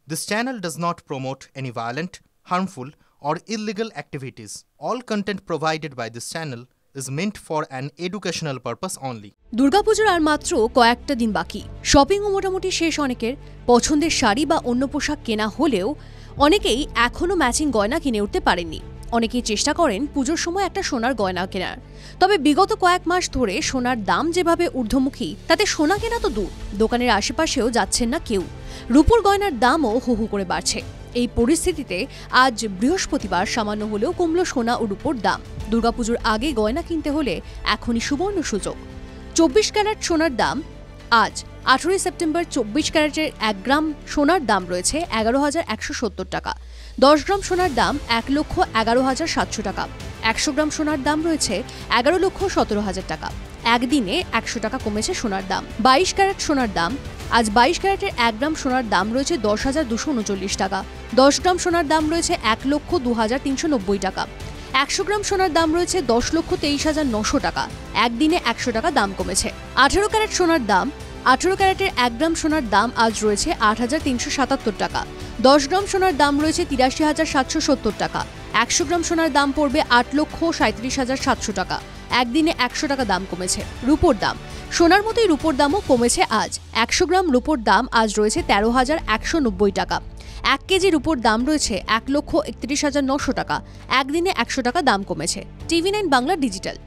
This channel does not promote any violent, harmful, or illegal activities. All content provided by this channel is meant for an educational purpose only. দুর্গাপুজোর আর মাত্র কয়েকটা দিন বাকি। শপিংও মোটামুটি শেষ অনেকের। পছন্দের শাড়ি বা অন্য পোশাক কেনা হলেও অনেকেই এখনও ম্যাচিং গয়না কিনে উঠতে পারেননি। অনেকেই চেষ্টা করেন পুজোর সময় একটা সোনার গয়না কেনার। তবে বিগত কয়েক মাস ধরে সোনার দাম যেভাবে ঊর্ধ্বমুখী, তাতে সোনা কেনা তো দূর, দোকানের আশেপাশেও যাচ্ছেন না কেউ। রূপোর গয়নার দামও হু হু করে বাড়ছে। এই পরিস্থিতিতে আজ বৃহস্পতিবার সামান্য হলেও কমল সোনা ও রূপোর দাম। দুর্গাপুজোর আগে গয়না কিনতে হলে এখনই সুবর্ণ সুযোগ। 24 ক্যারেট সোনার দাম আজ 18 সেপ্টেম্বর 24 ক্যারেটের 1 গ্রাম সোনার দাম রয়েছে 11,170 টাকা। 10 গ্রাম সোনার দাম 1,11,700 টাকা। 100 গ্রাম সোনার দাম রয়েছে 11,17,000 টাকা। একদিনে 100 টাকা কমেছে সোনার দাম। 22 ক্যারেট সোনার দাম আজ 22 ক্যারেটের 1 গ্রাম সোনার দাম রয়েছে 10,239 টাকা। 10 গ্রাম সোনার দাম রয়েছে 1,02,390 টাকা। 100 গ্রাম সোনার দাম রয়েছে 10,23,900 টাকা। একদিনে 100 টাকা দাম কমেছে। 18 ক্যারেট সোনার দাম 18 ক্যারেটের 1 গ্রাম সোনার দাম আজ রয়েছে 8,377 টাকা। 10 গ্রাম সোনার দাম রয়েছে 83,770 টাকা। 100 গ্রাম সোনার দাম পড়বে 8,37,700 টাকা। একদিনে 100 টাকা দাম কমেছে। রূপোর দাম সোনার মতোই রূপোর দামও কমেছে আজ। 100 গ্রাম রূপোর দাম আজ রয়েছে 13,190 টাকা। 1 কেজি রূপোর দাম রয়েছে 1,31,900 টাকা। একদিনে 100 টাকা দাম কমেছে। TV9 Bangla digital.